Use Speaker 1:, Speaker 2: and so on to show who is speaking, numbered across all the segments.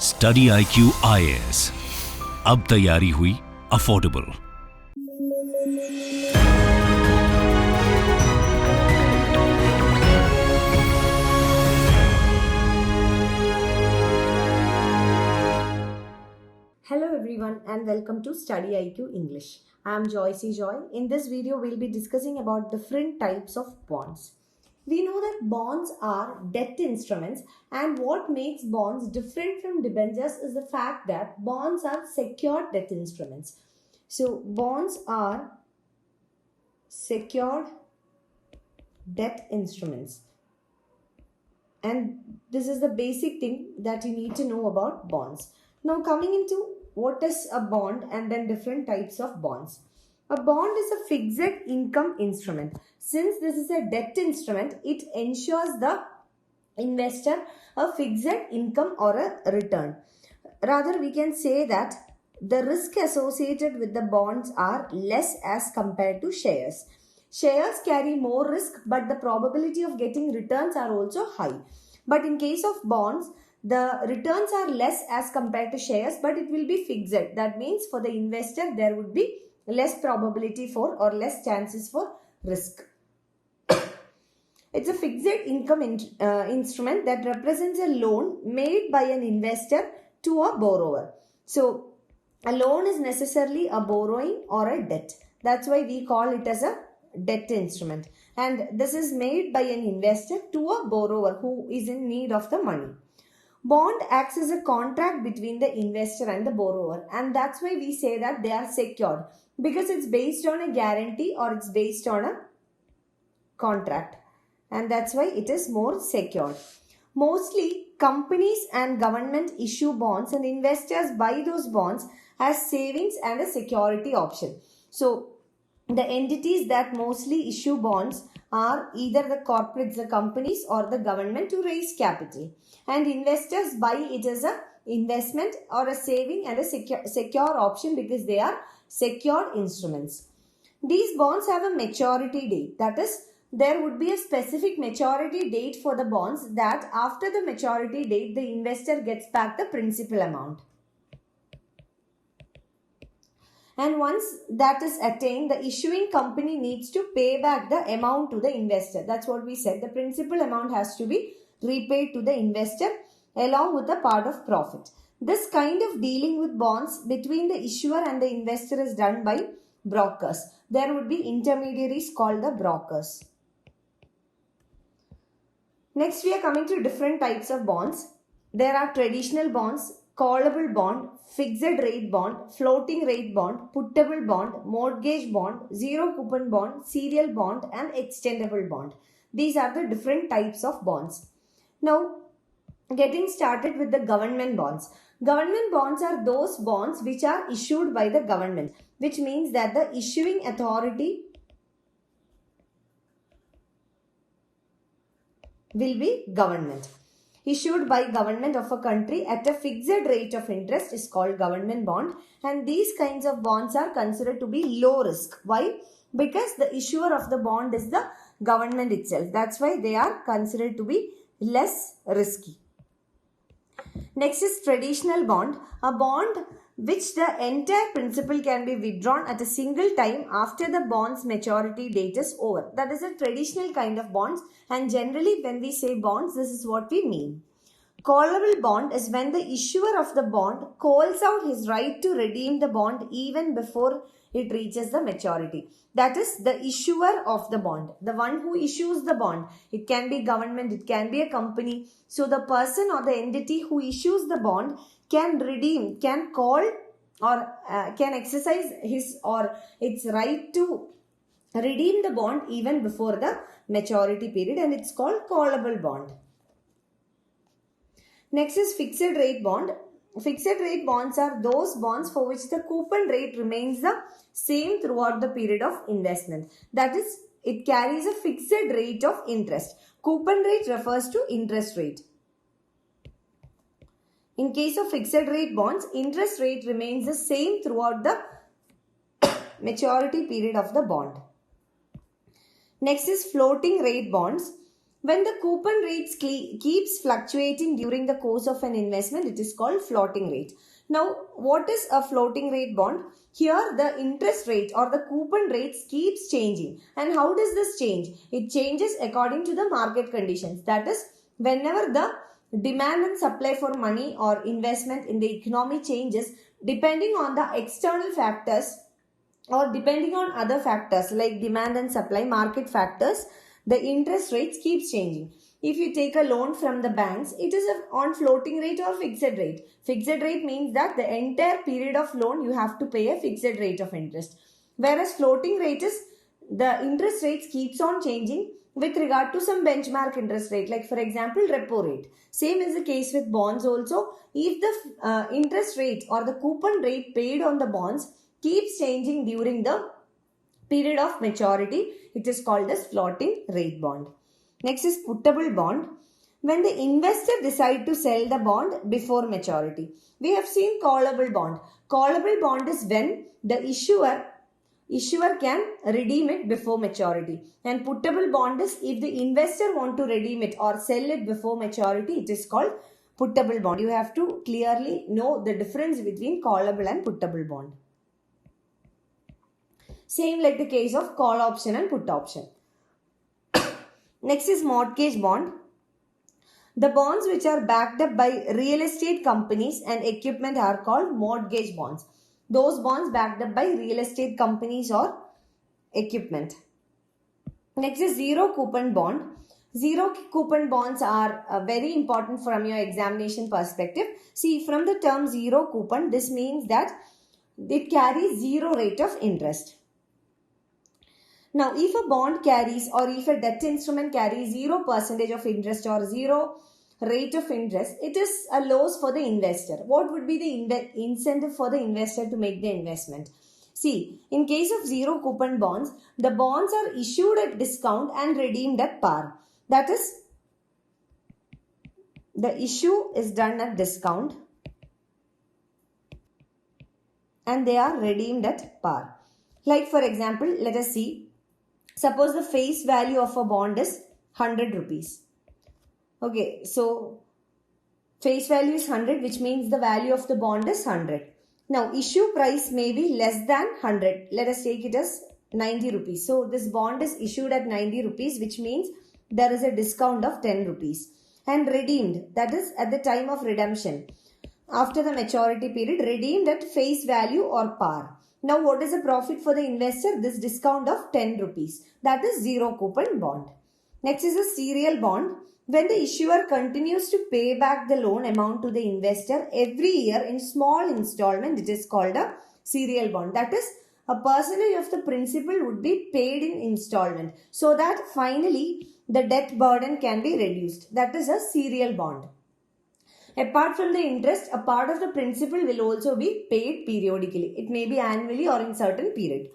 Speaker 1: Study IQ IAS, अब तैयारी हुई affordable.
Speaker 2: Hello everyone and welcome to Study IQ English. I am Joycey Joy. In this video, we'll be discussing about different types of bonds. We know that bonds are debt instruments, and what makes bonds different from debentures is the fact that bonds are secured debt instruments. So bonds are secured debt instruments, and this is the basic thing that you need to know about bonds. Now coming into what is a bond and then different types of bonds. A bond is a fixed income instrument. Since this is a debt instrument, it ensures the investor a fixed income or a return. Rather, we can say that the risk associated with the bonds are less as compared to shares. Shares carry more risk, but the probability of getting returns are also high. But in case of bonds, the returns are less as compared to shares, but it will be fixed. That means for the investor, there would be less probability for or less chances for risk. It's a fixed income instrument that represents a loan made by an investor to a borrower. So, a loan is necessarily a borrowing or a debt. That's why we call it as a debt instrument. And this is made by an investor to a borrower who is in need of the money. Bond acts as a contract between the investor and the borrower, and that's why we say that they are secured, because it's based on a guarantee or it's based on a contract, and that's why it is more secured. Mostly companies and government issue bonds and investors buy those bonds as savings and a security option. So the entities that mostly issue bonds are either the corporates, the companies, or the government to raise capital. And investors buy it as an investment or a saving and a secure option because they are secured instruments. These bonds have a maturity date. That is, there would be a specific maturity date for the bonds that after the maturity date, the investor gets back the principal amount. And once that is attained, the issuing company needs to pay back the amount to the investor. That's what we said. The principal amount has to be repaid to the investor along with a part of profit. This kind of dealing with bonds between the issuer and the investor is done by brokers. There would be intermediaries called the brokers. Next, we are coming to different types of bonds. There are traditional bonds, callable bond, fixed rate bond, floating rate bond, puttable bond, mortgage bond, zero coupon bond, serial bond, and extendable bond. These are the different types of bonds. Now, getting started with the government bonds. Government bonds are those bonds which are issued by the government, which means that the issuing authority will be government. Issued by government of a country at a fixed rate of interest is called government bond, and these kinds of bonds are considered to be low risk. Why? Because the issuer of the bond is the government itself. That's why they are considered to be less risky. Next is traditional bond, a bond which the entire principal can be withdrawn at a single time after the bond's maturity date is over. That is a traditional kind of bonds, and generally when we say bonds, this is what we mean. Callable bond is when the issuer of the bond calls out his right to redeem the bond even before it reaches the maturity. That is the issuer of the bond, the one who issues the bond. It can be government, it can be a company. So the person or the entity who issues the bond can redeem, can call or can exercise his or its right to redeem the bond even before the maturity period, and it's called callable bond. Next is fixed rate bond. Fixed rate bonds are those bonds for which the coupon rate remains the same throughout the period of investment. That is, it carries a fixed rate of interest. Coupon rate refers to interest rate. In case of fixed rate bonds, interest rate remains the same throughout the maturity period of the bond. Next is floating rate bonds. When the coupon rates keeps fluctuating during the course of an investment, it is called floating rate. Now, what is a floating rate bond? Here, the interest rate or the coupon rates keeps changing. And how does this change? It changes according to the market conditions. That is, whenever the demand and supply for money or investment in the economy changes, depending on the external factors or depending on other factors like demand and supply, market factors, the interest rates keeps changing. If you take a loan from the banks, it is on floating rate or fixed rate. Fixed rate means that the entire period of loan you have to pay a fixed rate of interest. Whereas floating rate is the interest rates keeps on changing with regard to some benchmark interest rate, like for example repo rate. Same is the case with bonds also. If the interest rate or the coupon rate paid on the bonds keeps changing during the period of maturity, it is called as floating rate bond. Next is puttable bond. When the investor decide to sell the bond before maturity. We have seen callable bond. Callable bond is when the issuer can redeem it before maturity. And puttable bond is if the investor want to redeem it or sell it before maturity, it is called puttable bond. You have to clearly know the difference between callable and puttable bond. Same like the case of call option and put option. Next is mortgage bond. The bonds which are backed up by real estate companies and equipment are called mortgage bonds. Those bonds backed up by real estate companies or equipment. Next is zero coupon bond. Zero coupon bonds are very important from your examination perspective. See, from the term zero coupon, this means that it carries zero rate of interest. Now, if a bond carries or if a debt instrument carries 0% of interest or zero rate of interest, it is a loss for the investor. What would be the incentive for the investor to make the investment? See, in case of zero coupon bonds, the bonds are issued at discount and redeemed at par. That is, the issue is done at discount and they are redeemed at par. Like for example, let us see. Suppose the face value of a bond is 100 rupees. Okay, so face value is 100, which means the value of the bond is 100. Now, issue price may be less than 100. Let us take it as 90 rupees. So, this bond is issued at 90 rupees, which means there is a discount of 10 rupees. And redeemed, that is at the time of redemption. After the maturity period, redeemed at face value or par. Now, what is the profit for the investor? This discount of 10 rupees. That is zero coupon bond. Next is a serial bond. When the issuer continues to pay back the loan amount to the investor every year in small installment, it is called a serial bond. That is, a percentage of the principal would be paid in installment so that finally the debt burden can be reduced. That is a serial bond. Apart from the interest, a part of the principal will also be paid periodically. It may be annually or in certain period.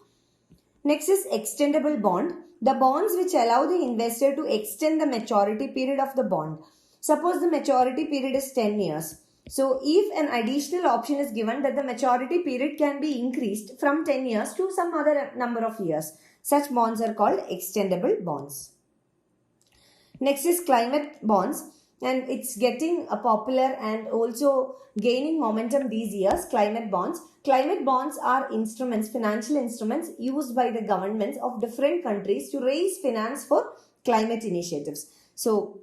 Speaker 2: Next is extendable bond. The bonds which allow the investor to extend the maturity period of the bond. Suppose the maturity period is 10 years. So, if an additional option is given that the maturity period can be increased from 10 years to some other number of years, such bonds are called extendable bonds. Next is climate bonds. And it's getting popular and also gaining momentum these years, climate bonds. Climate bonds are instruments, financial instruments used by the governments of different countries to raise finance for climate initiatives. So,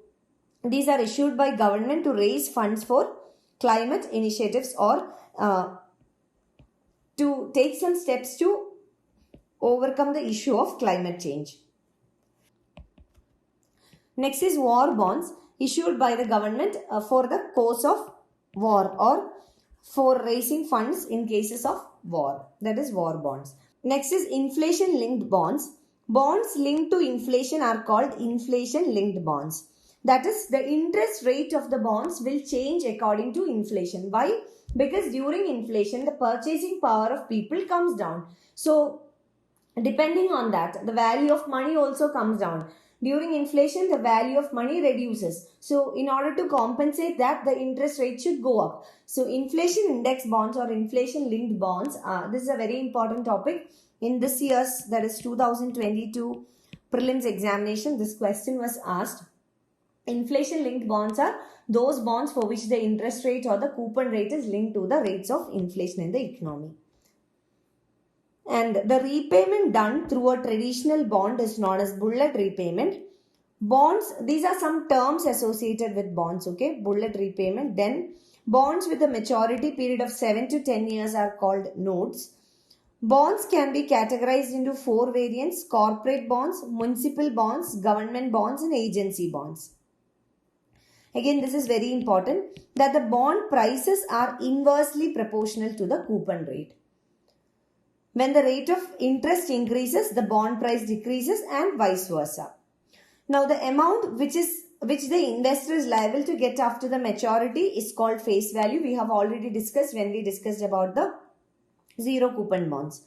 Speaker 2: these are issued by government to raise funds for climate initiatives or to take some steps to overcome the issue of climate change. Next is war bonds, issued by the government for the cause of war or for raising funds in cases of war. That is war bonds. Next is inflation-linked bonds. Bonds linked to inflation are called inflation-linked bonds. That is, the interest rate of the bonds will change according to inflation. Why? Because during inflation, the purchasing power of people comes down. So, depending on that, the value of money also comes down. During inflation, the value of money reduces. So, in order to compensate that, the interest rate should go up. So, inflation index bonds or inflation linked bonds, this is a very important topic. In this year's, that is 2022 prelims examination, this question was asked. Inflation linked bonds are those bonds for which the interest rate or the coupon rate is linked to the rates of inflation in the economy. And the repayment done through a traditional bond is known as bullet repayment. Bonds, these are some terms associated with bonds, okay? Bullet repayment. Then bonds with a maturity period of 7 to 10 years are called notes. Bonds can be categorized into 4 variants: corporate bonds, municipal bonds, government bonds, and agency bonds. Again, this is very important that the bond prices are inversely proportional to the coupon rate. When the rate of interest increases, the bond price decreases, and vice versa. Now, the amount which the investor is liable to get after the maturity is called face value. We have already discussed when we discussed about the zero coupon bonds.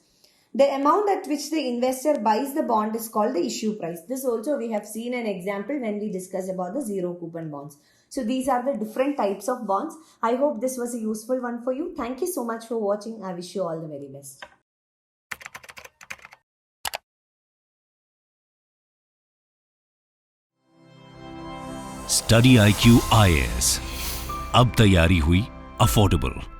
Speaker 2: The amount at which the investor buys the bond is called the issue price. This also we have seen an example when we discussed about the zero coupon bonds. So these are the different types of bonds. I hope this was a useful one for you. Thank you so much for watching. I wish you all the very best.
Speaker 1: Study IQ IAS अब तैयारी हुई affordable.